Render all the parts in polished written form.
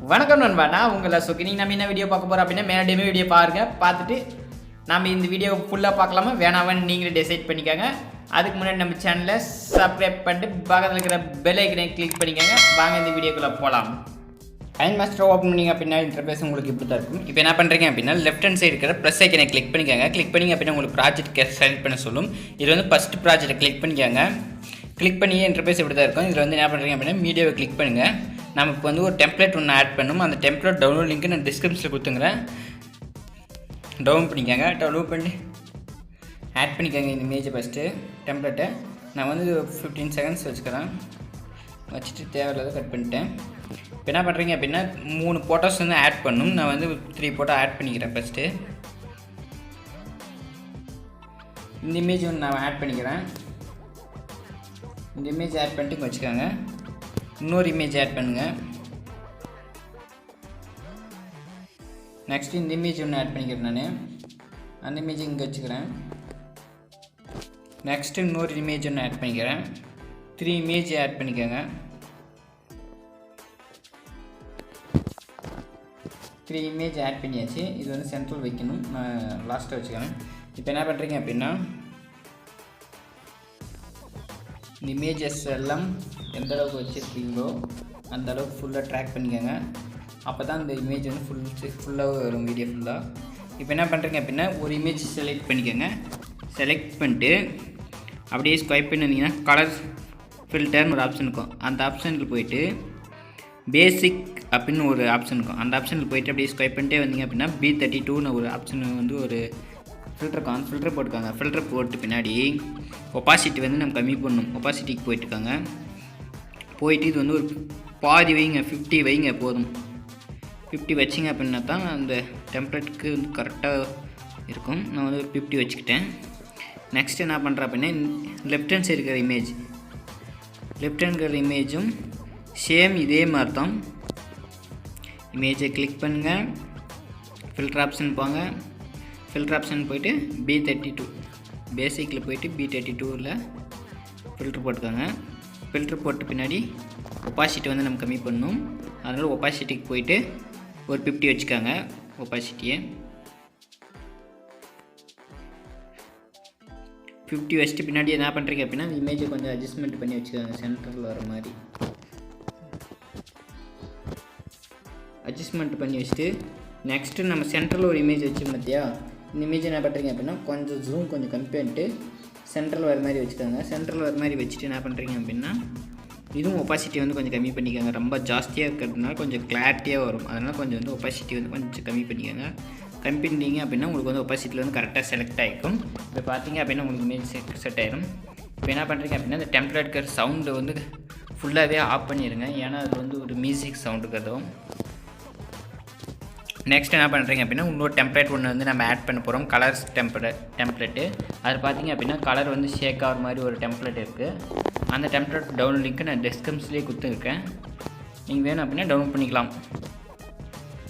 வணக்கம் நண்பா, நான் உங்களை சுகினி. நம்ம என்ன வீடியோ பார்க்க போகிறோம் அப்படின்னா, மேலே வீடியோ பாருங்கள். பார்த்துட்டு நம்ம இந்த வீடியோ ஃபுல்லாக பார்க்கலாமா வேணாமான்னு நீங்களே டிசைட் பண்ணிக்கோங்க. அதுக்கு முன்னாடி நம்ம சேனலை சப்ஸ்கிரைப் பண்ணிட்டு பக்கத்தில் இருக்கிற பெல் ஐக்கனை கிளிக் பண்ணிக்கோங்க. வாங்க இந்த வீடியோக்குள்ளே போகலாம். கைன்மாஸ்டர் ஓப்பன் பண்ணிங்க அப்படின்னா இன்டர்ஃபேஸ் உங்களுக்கு இப்படி தான் இருக்கும். இப்போ என்ன பண்ணுறீங்க அப்படின்னா, லெஃப்ட் ஹேண்ட் சைடு இருக்கிற ப்ளஸ் ஐக்கனை கிளிக் பண்ணிக்கோங்க. கிளிக் பண்ணிங்க அப்படின்னா உங்களுக்கு ப்ராஜெக்ட் செலக்ட் பண்ண சொல்லும். இது வந்து ஃபஸ்ட்டு ப்ராஜெக்டை கிளிக் பண்ணிக்கோங்க. கிளிக் பண்ணி இன்டர்ஃபேஸ் இப்படி தான் இருக்கும். இதில் வந்து என்ன பண்ணுறீங்க அப்படின்னா, மீடியாவை கிளிக் பண்ணுங்கள். நமக்கு வந்து ஒரு டெம்ப்ளேட் ஒன்று ஆட் பண்ணணும். அந்த டெம்ப்ளேட் டவுன்லோட் லிங்க் நான் டிஸ்கிரிப்ஷனில் கொடுத்துங்கிறேன். டவுன்லோட் பண்ணிக்கோங்க. டவுன்லோட் பண்ணி ஆட் பண்ணிக்கோங்க இந்த இமேஜை ஃபஸ்ட்டு டெம்ப்ளேட்டை. நான் வந்து 15 செகண்ட்ஸ் வச்சுக்கிறேன். வச்சுட்டு தேவையில்லாத கட் பண்ணிட்டேன். இப்போ என்ன பண்ணுறீங்க அப்படின்னா, 3 ஃபோட்டோஸ் வந்து ஆட் பண்ணணும். நான் வந்து 3 ஃபோட்டோ ஆட் பண்ணிக்கிறேன். ஃபஸ்ட்டு இந்த இமேஜ் ஒன்று நான் ஆட் பண்ணிக்கிறேன். இந்த இமேஜ் ஆட் பண்ணிட்டு வச்சுக்கோங்க. இன்னொரு இமேஜ் ஆட் பண்ணுங்கள். நெக்ஸ்ட்டு இந்த இமேஜ் ஒன்று ஆட் பண்ணிக்கிறேன். நான் அந்த இமேஜ் இங்கே வச்சுக்கிறேன். நெக்ஸ்ட்டு இன்னொரு இமேஜ் ஒன்று ஆட் பண்ணிக்கிறேன். 3 இமேஜ் ஆட் பண்ணிக்கோங்க. 3 இமேஜ் ஆட் பண்ணியாச்சு. இது வந்து சென்ட்ரல் வைக்கணும். நான் லாஸ்ட்டாக வச்சுக்கிறேன். இப்போ என்ன பண்ணுறீங்க அப்படின்னா, இந்த இமேஜஸ் எல்லாம் எந்த அளவுக்கு வச்சுருக்கீங்களோ அந்த அளவுக்கு ஃபுல்லாக ட்ராக் பண்ணிக்கோங்க. அப்போ தான் இந்த இமேஜ் வந்து ஃபுல்லாக வரும், வீடியோ ஃபுல்லாக. இப்போ என்ன பண்ணுறீங்க அப்படின்னா, ஒரு இமேஜ் செலக்ட் பண்ணிக்கோங்க. செலக்ட் பண்ணிட்டு அப்படியே ஸ்வைப் பண்ணிங்கன்னா கலர் ஃபில்டர்னு ஒரு ஆப்ஷன் இருக்கும். அந்த ஆப்ஷனுக்கு போயிட்டு பேசிக் அப்படின்னு ஒரு ஆப்ஷன் இருக்கும். அந்த ஆப்ஷனுக்கு போயிட்டு அப்படியே ஸ்வைப் பண்ணிட்டே வந்தீங்க அப்படின்னா B32ன்னு ஒரு ஆப்ஷன் வந்து ஒரு ஃபில்டர் இருக்கும். அந்த ஃபில்டர் போட்டுக்காங்க. ஃபில்டர் போட்டு பின்னாடி ஒப்பாசிட்டி வந்து நம்ம கம்மி பண்ணணும். ஒப்பாசிட்டிக்கு போயிட்டுருக்காங்க. போயிட்டு இது வந்து ஒரு பாதி வைங்க, 50 வைங்க போதும். 50 வச்சிங்க அப்படின்னா தான் அந்த டெம்ப்ளேட்டுக்கு வந்து கரெக்டாக இருக்கும். நான் வந்து 50 வச்சுக்கிட்டேன். நெக்ஸ்ட் என்ன பண்ணுறேன் அப்படின்னா, லெஃப்ட் ஹேண்ட் சைடு இருக்கிற இமேஜ், லெஃப்ட் ஹேண்ட் இருக்கிற இமேஜும் சேம் இதே மாதிரி தான். இமேஜை கிளிக் பண்ணுங்கள். ஃபில்டர் ஆப்ஷன் போங்க. ஃபில்டர் ஆப்ஷன் போய்ட்டு B32 பேசிக்கில் போய்ட்டு B32ல் ஃபில்ட்ரு போட்டுக்கோங்க. ஃபில்ட்ரு போட்டு பின்னாடி ஒப்பாசிட்டி வந்து நம்ம கம்மி பண்ணணும். அதனால் ஒப்பாசிட்டிக்கு போயிட்டு ஒரு 50 வச்சுக்கோங்க. ஒப்பாசிட்டியை 50 வச்சுட்டு பின்னாடி என்ன பண்ணுறீங்க அப்படின்னா, அந்த இமேஜை கொஞ்சம் அட்ஜஸ்ட்மெண்ட் பண்ணி வச்சுக்கோங்க. சென்டரில் வர மாதிரி அட்ஜஸ்ட்மெண்ட் பண்ணி வச்சுட்டு, நெக்ஸ்ட்டு நம்ம சென்டரில் ஒரு இமேஜ் வச்சு பார்த்தியா, இந்த இமேஜ் என்ன பண்ணுறீங்க அப்படின்னா, கொஞ்சம் ஜூம் கொஞ்சம் கம்மி பண்ணிட்டு சென்டரில் வர மாதிரி வச்சுக்கோங்க. சென்டரில் வர மாதிரி வச்சுட்டு என்ன பண்ணுறீங்க அப்படின்னா, இதுவும் ஒப்பாசிட்டி வந்து கொஞ்சம் கம்மி பண்ணிக்கோங்க. ரொம்ப ஜாஸ்தியாக இருக்கிறதுனால கொஞ்சம் கிளாரிட்டியாக வரும். அதனால் கொஞ்சம் வந்து ஒப்பாசிட்டி வந்து கொஞ்சம் கம்மி பண்ணிக்கோங்க. கம்மி பண்ணிங்க அப்படின்னா உங்களுக்கு வந்து ஒப்பாசிட்டியில் வந்து கரெக்டாக செலக்ட் ஆகிக்கும். இப்போ பார்த்தீங்க அப்படின்னா உங்களுக்கு இமேஜ் செட் ஆகிடும். இப்போ என்ன பண்ணுறீங்க அப்படின்னா, இந்த டெம்ப்ளேட் சவுண்டு வந்து ஃபுல்லாகவே ஆஃப் பண்ணிடுங்க. ஏன்னா அது வந்து ஒரு மியூசிக் சவுண்டு இருக்கிறதும். நெக்ஸ்ட் என்ன பண்ணுறீங்க அப்படின்னா, இன்னொரு டெம்ப்ளேட் ஒன்று வந்து நம்ம ஆட் பண்ண போகிறோம். Colours template. அது பார்த்தீங்க அப்படின்னா கலர் வந்து ஷேக் ஆகிற மாதிரி ஒரு டெம்ப்ளேட் இருக்குது. அந்த டெம்ப்ளேட் டவுன்லோட் லிங்க்கு நான் டிஸ்கிரிப்ஷன்லேயே கொடுத்துருக்கேன். நீங்கள் வேணும் அப்படின்னா டவுன்லோட் பண்ணிக்கலாம்.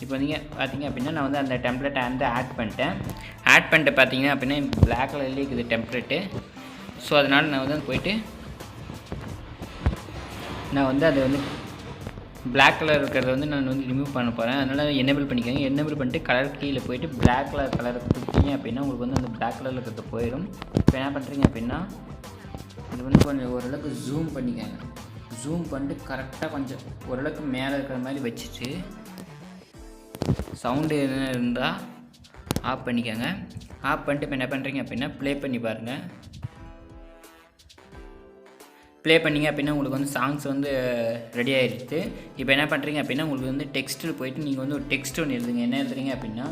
இப்போ நீங்கள் பார்த்தீங்க அப்படின்னா, நான் வந்து அந்த டெம்ப்ளேட்டை வந்து ஆட் பண்ணிட்டு பார்த்தீங்கன்னா அப்படின்னா பிளாக் கலர்லேயே இருக்குது டெம்ப்ளேட்டு. ஸோ அதனால் நான் வந்து போயிட்டு நான் வந்து அதை வந்து பிளாக் கலர் இருக்கிறத வந்து நான் வந்து ரிமூவ் பண்ண போகிறேன். அதனால் எனேபிள் பண்ணிக்கோங்க. எனேபிள் பண்ணிட்டு கலர் கீழே போயிட்டு பிளாக் கலரை கொடுத்தீங்க அப்படின்னா உங்களுக்கு வந்து அந்த பிளாக் கலரில் இருக்கிறது போயிடும். இப்போ என்ன பண்ணுறீங்க அப்படின்னா, இது வந்து கொஞ்சம் ஓரளவுக்கு ஜூம் பண்ணிக்கோங்க. ஜூம் பண்ணிட்டு கரெக்டாக கொஞ்சம் ஓரளவுக்கு மேலே இருக்கிற மாதிரி வச்சுட்டு சவுண்டு என்ன இருந்தால் ஆஃப் பண்ணிக்கோங்க. ஆஃப் பண்ணிட்டு இப்போ என்ன பண்ணுறீங்க அப்படின்னா, ப்ளே பண்ணி பாருங்கள். ப்ளே பண்ணிங்க அப்படின்னா உங்களுக்கு வந்து சாங்ஸ் வந்து ரெடி ஆகிடுச்சு. இப்போ என்ன பண்ணுறீங்க அப்படின்னா, உங்களுக்கு வந்து டெக்ஸ்ட்டில் போய்ட்டு நீங்கள் வந்து ஒரு டெக்ஸ்ட் ஒன்று எழுதுங்க. என்ன எழுதுறீங்க அப்படின்னா,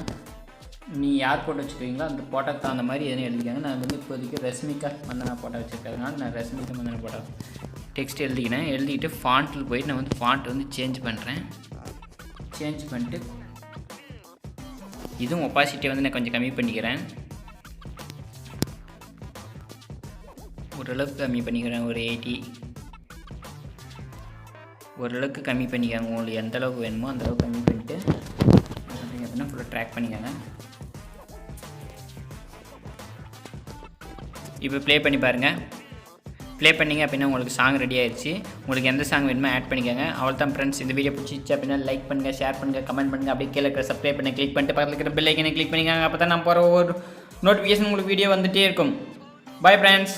நீங்கள் யார் போட்டோ வச்சுக்கிறீங்களோ அந்த போட்டோக்கு தகுந்த மாதிரி எதுவும் எழுதிக்காங்க. நான் வந்து இப்போதைக்கு ரஷ்மிகா மந்தனா போட்டோ வச்சுருக்கிறதுனால நான் ரஷ்மிகா மந்தனா போட்டோ டெக்ஸ்ட் எழுதிக்கினேன். எழுதிக்கிட்டு ஃபாண்ட்டில் போய்ட்டு நான் வந்து ஃபாண்ட் வந்து சேஞ்ச் பண்ணுறேன். சேஞ்ச் பண்ணிட்டு இதுவும் ஒப்பாசிட்டியை வந்து நான் கொஞ்சம் கம்மி பண்ணிக்கிறேன். ஓரளவுக்கு கம்மி பண்ணிக்கிறேன். ஒரு 80 ஓரளவுக்கு கம்மி பண்ணிக்கோங்க. உங்களுக்கு எந்த அளவுக்கு வேணுமோ அந்த அளவுக்கு கம்மி பண்ணிவிட்டு அப்படின்னா ஃபுல்லாக ட்ராக் பண்ணிக்கோங்க. இப்போ ப்ளே பண்ணி பாருங்கள். ப்ளே பண்ணிங்க அப்படின்னா உங்களுக்கு சாங் ரெடி ஆயிடுச்சு. உங்களுக்கு எந்த சாங் வேணுமோ ஆட் பண்ணிக்கோங்க. அவ்வளோதான் ஃப்ரெண்ட்ஸ். இந்த வீடியோ பிடிச்சிச்சு அப்படின்னா லைக் பண்ணுங்கள், ஷேர் பண்ணுங்கள், கமெண்ட் பண்ணுங்கள். அப்படியே கீழே இருக்கிற சப்ஸ்கிரைப் பண்ணி கிளிக் பண்ணிட்டு பக்கத்தில் இருக்கிற பெல் ஐக்கனை கிளிக் பண்ணிக்கோங்க. அப்போ தான் நான் போகிற ஒரு நோட்டிஃபிகேஷன் உங்களுக்கு வீடியோ வந்துகிட்டே இருக்கும். Bye friends.